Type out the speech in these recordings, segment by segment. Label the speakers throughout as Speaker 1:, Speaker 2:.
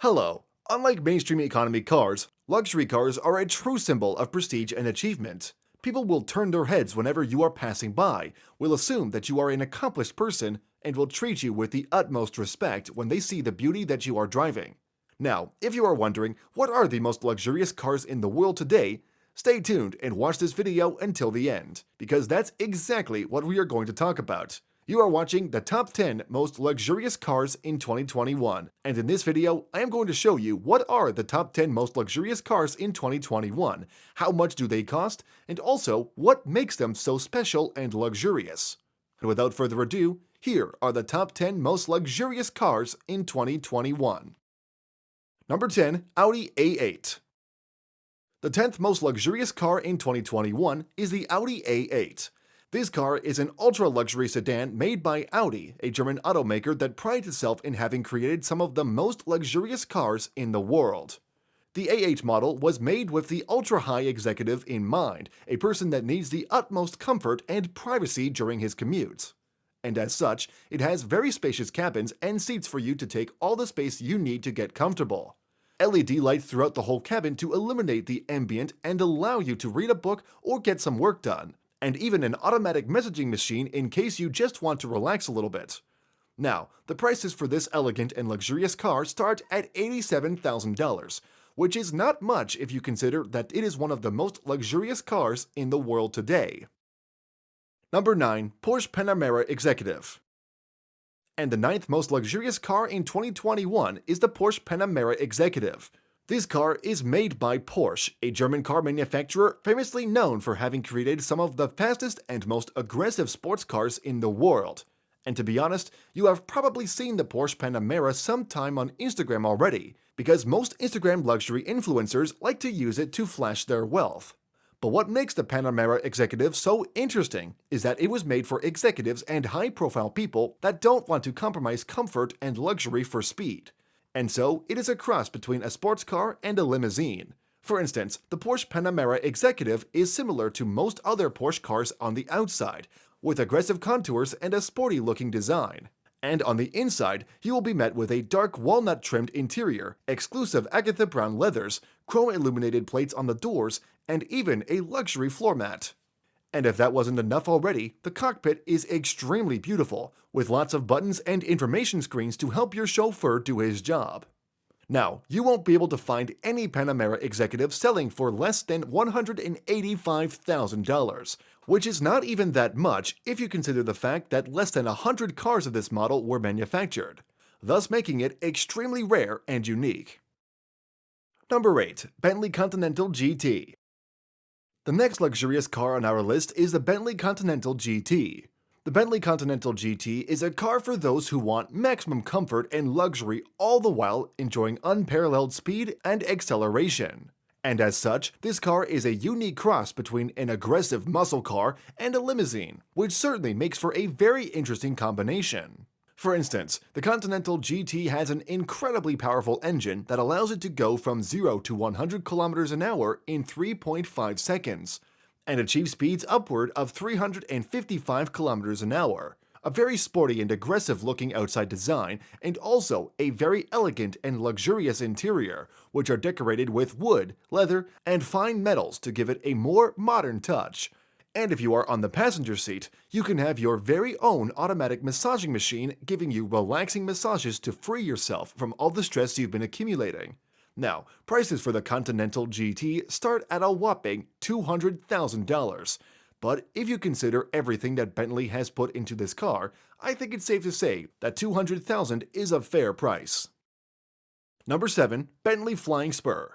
Speaker 1: Hello. Unlike mainstream economy cars, luxury cars are a true symbol of prestige and achievement. People will turn their heads whenever you are passing by, will assume that you are an accomplished person, and will treat you with the utmost respect when they see the beauty that you are driving. Now, if you are wondering what are the most luxurious cars in the world today, stay tuned and watch this video until the end, because that's exactly what we are going to talk about. You are watching the top 10 most luxurious cars in 2021, and in this video, I am going to show you what are the top 10 most luxurious cars in 2021, how much do they cost, and also what makes them so special and luxurious. And without further ado, here are the top 10 most luxurious cars in 2021. Number 10. Audi A8. The 10th most luxurious car in 2021 is the Audi A8. This car is an ultra-luxury sedan made by Audi, a German automaker that prides itself in having created some of the most luxurious cars in the world. The A8 model was made with the ultra-high executive in mind, a person that needs the utmost comfort and privacy during his commutes. And as such, it has very spacious cabins and seats for you to take all the space you need to get comfortable. LED lights throughout the whole cabin to illuminate the ambient and allow you to read a book or get some work done. And even an automatic messaging machine in case you just want to relax a little bit. Now, the prices for this elegant and luxurious car start at $87,000, which is not much if you consider that it is one of the most luxurious cars in the world today. Number 9. Porsche Panamera Executive. And the 9th most luxurious car in 2021 is the Porsche Panamera Executive. This car is made by Porsche, a German car manufacturer famously known for having created some of the fastest and most aggressive sports cars in the world. And to be honest, you have probably seen the Porsche Panamera sometime on Instagram already, because most Instagram luxury influencers like to use it to flash their wealth. But what makes the Panamera Executive so interesting is that it was made for executives and high-profile people that don't want to compromise comfort and luxury for speed. And so, it is a cross between a sports car and a limousine. For instance, the Porsche Panamera Executive is similar to most other Porsche cars on the outside, with aggressive contours and a sporty-looking design. And on the inside, you will be met with a dark walnut-trimmed interior, exclusive Agatha brown leathers, chrome-illuminated plates on the doors, and even a luxury floor mat. And if that wasn't enough already, the cockpit is extremely beautiful, with lots of buttons and information screens to help your chauffeur do his job. Now, you won't be able to find any Panamera Executive selling for less than $185,000, which is not even that much if you consider the fact that less than 100 cars of this model were manufactured, thus making it extremely rare and unique. Number 8. Bentley Continental GT. The next luxurious car on our list is the Bentley Continental GT. The Bentley Continental GT is a car for those who want maximum comfort and luxury all the while enjoying unparalleled speed and acceleration. And as such, this car is a unique cross between an aggressive muscle car and a limousine, which certainly makes for a very interesting combination. For instance, the Continental GT has an incredibly powerful engine that allows it to go from 0 to 100 km an hour in 3.5 seconds, and achieve speeds upward of 355 km an hour. A very sporty and aggressive looking outside design, and also a very elegant and luxurious interior, which are decorated with wood, leather, and fine metals to give it a more modern touch. And if you are on the passenger seat, you can have your very own automatic massaging machine giving you relaxing massages to free yourself from all the stress you've been accumulating. Now, prices for the Continental GT start at a whopping $200,000. But if you consider everything that Bentley has put into this car, I think it's safe to say that $200,000 is a fair price. Number 7. Bentley Flying Spur.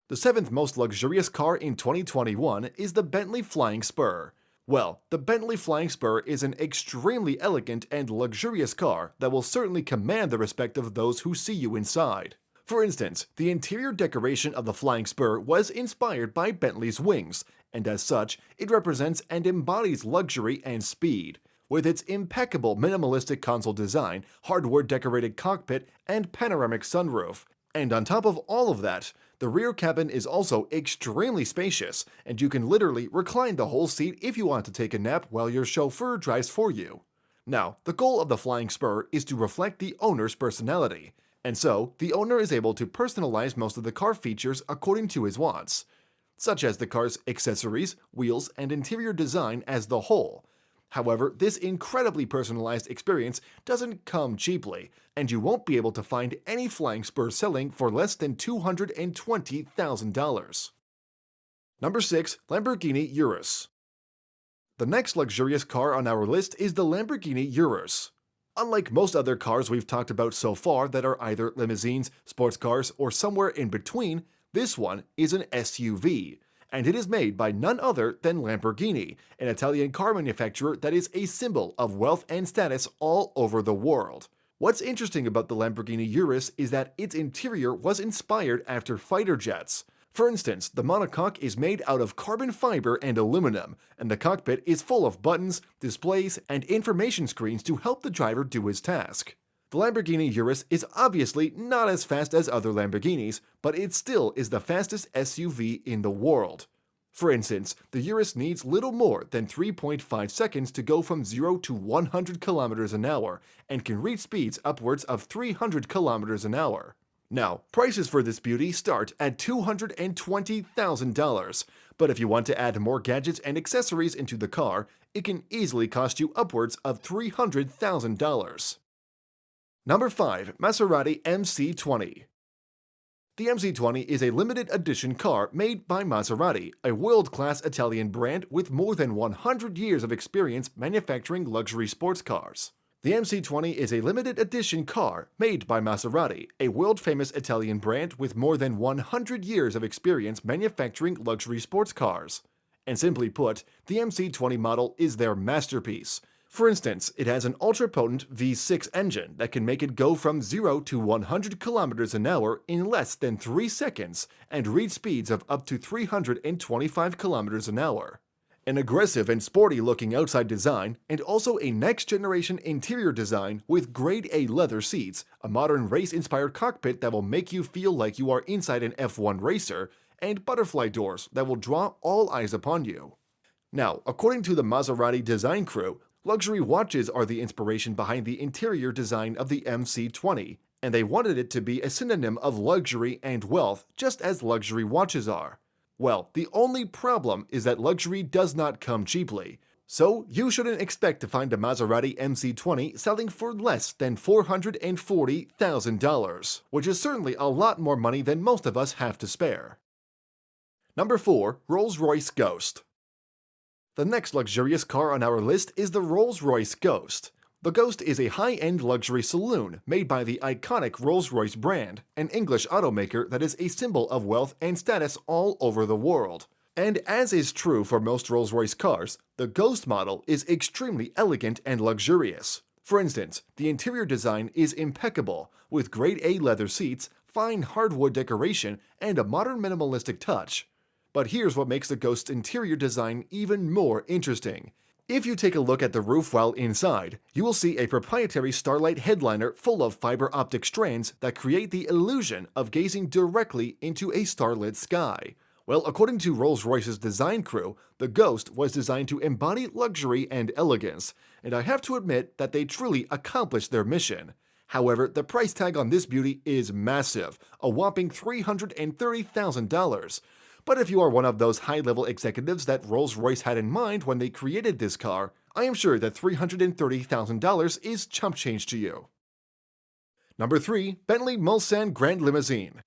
Speaker 1: The 7th most luxurious car in 2021 is the Bentley Flying Spur. Well, the Bentley Flying Spur is an extremely elegant and luxurious car that will certainly command the respect of those who see you inside. For instance, the interior decoration of the Flying Spur was inspired by Bentley's wings, and as such, it represents and embodies luxury and speed. With its impeccable minimalistic console design, hardware-decorated cockpit, and panoramic sunroof. And on top of all of that, the rear cabin is also extremely spacious, and you can literally recline the whole seat if you want to take a nap while your chauffeur drives for you. Now, the goal of the Flying Spur is to reflect the owner's personality, And so, the owner is able to personalize most of the car features according to his wants, such as the car's accessories, wheels, and interior design as the whole. However, this incredibly personalized experience doesn't come cheaply, and you won't be able to find any flying Spur selling for less than $220,000. Number 6. Lamborghini Urus. The next luxurious car on our list is the Lamborghini Urus. Unlike most other cars we've talked about so far that are either limousines, sports cars, or somewhere in between, this one is an SUV, and it is made by none other than Lamborghini, an Italian car manufacturer that is a symbol of wealth and status all over the world. What's interesting about the Lamborghini Urus is that its interior was inspired after fighter jets. For instance, the monocoque is made out of carbon fiber and aluminum, and the cockpit is full of buttons, displays, and information screens to help the driver do his task. The Lamborghini Urus is obviously not as fast as other Lamborghinis, but it still is the fastest SUV in the world. For instance, the Urus needs little more than 3.5 seconds to go from 0 to 100 kilometers an hour, and can reach speeds upwards of 300 kilometers an hour. Now, prices for this beauty start at $220,000, but if you want to add more gadgets and accessories into the car, it can easily cost you upwards of $300,000. Number 5. Maserati MC20. The MC20 is a limited edition car made by Maserati, a world-class Italian brand with more than 100 years of experience manufacturing luxury sports cars. The MC20 is a limited edition car made by Maserati, a world-famous Italian brand with more than 100 years of experience manufacturing luxury sports cars. And simply put, the MC20 model is their masterpiece. For instance, it has an ultra-potent V6 engine that can make it go from 0 to 100 kilometers an hour in less than 3 seconds and reach speeds of up to 325 kilometers an hour. An aggressive and sporty-looking outside design, and also a next-generation interior design with grade A leather seats, a modern race-inspired cockpit that will make you feel like you are inside an F1 racer, and butterfly doors that will draw all eyes upon you. Now, according to the Maserati design crew, luxury watches are the inspiration behind the interior design of the MC20, and they wanted it to be a synonym of luxury and wealth, just as luxury watches are. Well, the only problem is that luxury does not come cheaply, so you shouldn't expect to find a Maserati MC20 selling for less than $440,000, which is certainly a lot more money than most of us have to spare. Number 4. RollsRoyce Ghost. The next luxurious car on our list is the RollsRoyce Ghost. The Ghost is a high-end luxury saloon made by the iconic Rolls-Royce brand, an English automaker that is a symbol of wealth and status all over the world. And as is true for most Rolls-Royce cars, the Ghost model is extremely elegant and luxurious. For instance, the interior design is impeccable, with grade A leather seats, fine hardwood decoration, and a modern minimalistic touch. But here's what makes the Ghost's interior design even more interesting. If you take a look at the roof while inside, you will see a proprietary starlight headliner full of fiber optic strands that create the illusion of gazing directly into a starlit sky. Well, according to Rolls-Royce's design crew, the Ghost was designed to embody luxury and elegance, and I have to admit that they truly accomplished their mission. However, the price tag on this beauty is massive, a whopping $330,000. But if you are one of those high-level executives that Rolls-Royce had in mind when they created this car, I am sure that $330,000 is chump change to you. Number 3. Bentley Mulsanne Grand Limousine.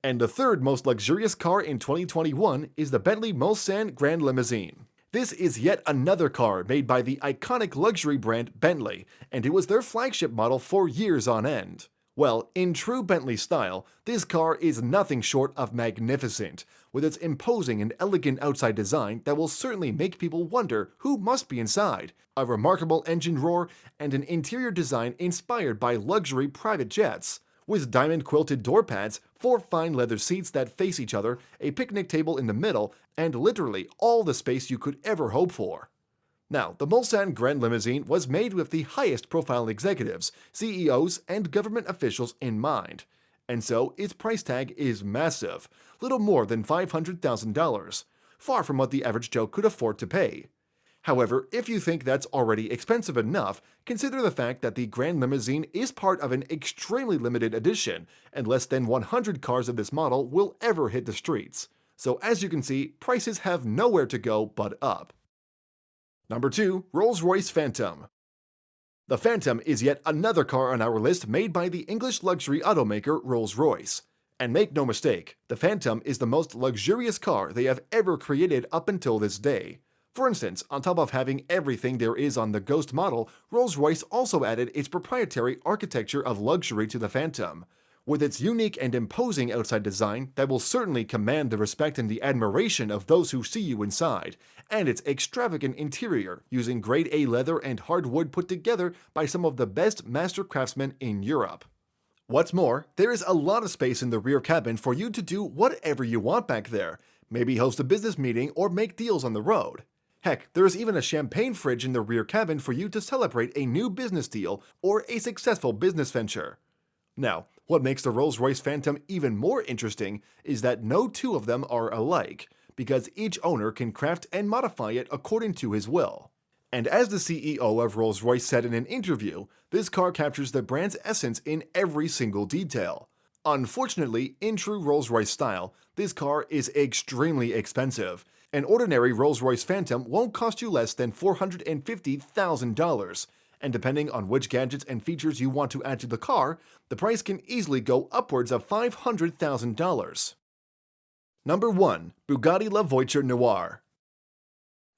Speaker 1: And the third most luxurious car in 2021 is the Bentley Mulsanne Grand Limousine. This is yet another car made by the iconic luxury brand Bentley, and it was their flagship model for years on end. Well, in true Bentley style, this car is nothing short of magnificent, with its imposing and elegant outside design that will certainly make people wonder who must be inside, a remarkable engine roar, and an interior design inspired by luxury private jets. With diamond-quilted door pads, 4 fine leather seats that face each other, a picnic table in the middle, and literally all the space you could ever hope for. Now, the Mulsanne Grand Limousine was made with the highest-profile executives, CEOs, and government officials in mind, and so its price tag is massive, little more than $500,000, far from what the average Joe could afford to pay. However, if you think that's already expensive enough, consider the fact that the Grand Limousine is part of an extremely limited edition, and less than 100 cars of this model will ever hit the streets. So as you can see, prices have nowhere to go but up. Number 2. RollsRoyce Phantom. The Phantom is yet another car on our list made by the English luxury automaker Rolls-Royce. And make no mistake, the Phantom is the most luxurious car they have ever created up until this day. For instance, on top of having everything there is on the Ghost model, Rolls-Royce also added its proprietary architecture of luxury to the Phantom. With its unique and imposing outside design that will certainly command the respect and the admiration of those who see you inside, and its extravagant interior using grade A leather and hardwood put together by some of the best master craftsmen in Europe. What's more, there is a lot of space in the rear cabin for you to do whatever you want back there, maybe host a business meeting or make deals on the road. Heck, there is even a champagne fridge in the rear cabin for you to celebrate a new business deal or a successful business venture. Now, what makes the Rolls-Royce Phantom even more interesting is that no two of them are alike, because each owner can craft and modify it according to his will. And as the CEO of Rolls-Royce said in an interview, this car captures the brand's essence in every single detail. Unfortunately, in true Rolls-Royce style, this car is extremely expensive. An ordinary Rolls-Royce Phantom won't cost you less than $450,000, and depending on which gadgets and features you want to add to the car, the price can easily go upwards of $500,000. Number 1. Bugatti La Voiture Noire.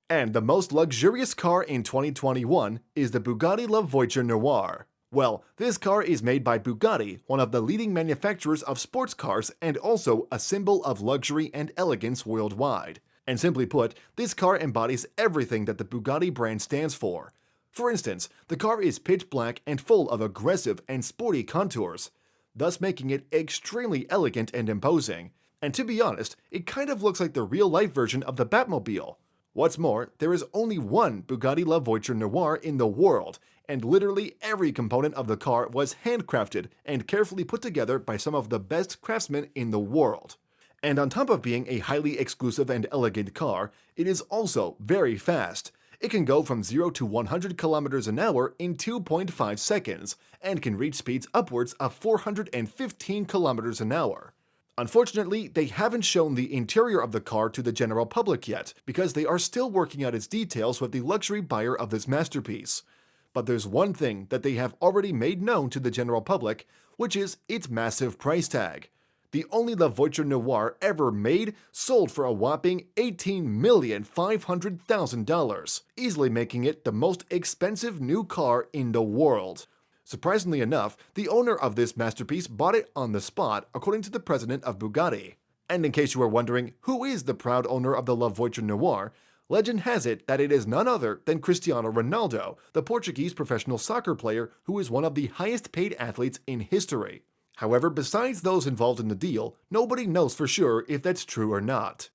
Speaker 1: And the most luxurious car in 2021 is the Bugatti La Voiture Noire. Well, this car is made by Bugatti, one of the leading manufacturers of sports cars and also a symbol of luxury and elegance worldwide. And simply put, this car embodies everything that the Bugatti brand stands for. For instance, the car is pitch black and full of aggressive and sporty contours, thus making it extremely elegant and imposing. And to be honest, it kind of looks like the real-life version of the Batmobile. What's more, there is only one Bugatti La Voiture Noire in the world, and literally every component of the car was handcrafted and carefully put together by some of the best craftsmen in the world. And on top of being a highly exclusive and elegant car, it is also very fast. It can go from 0 to 100 kilometers an hour in 2.5 seconds, and can reach speeds upwards of 415 kilometers an hour. Unfortunately, they haven't shown the interior of the car to the general public yet, because they are still working out its details with the luxury buyer of this masterpiece. But there's one thing that they have already made known to the general public, which is its massive price tag. The only La Voiture Noire ever made sold for a whopping $18,500,000, easily making it the most expensive new car in the world. Surprisingly enough, the owner of this masterpiece bought it on the spot, according to the president of Bugatti. And in case you are wondering who is the proud owner of the La Voiture Noire, legend has it that it is none other than Cristiano Ronaldo, the Portuguese professional soccer player who is one of the highest paid athletes in history. However, besides those involved in the deal, nobody knows for sure if that's true or not.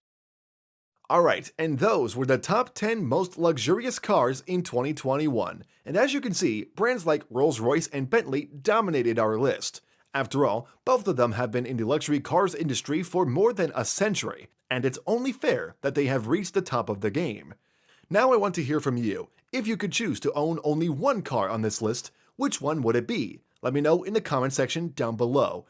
Speaker 1: Alright, and those were the top 10 most luxurious cars in 2021. And as you can see, brands like Rolls-Royce and Bentley dominated our list. After all, both of them have been in the luxury cars industry for more than a century, and it's only fair that they have reached the top of the game. Now I want to hear from you. If you could choose to own only one car on this list, which one would it be? Let me know in the comment section down below.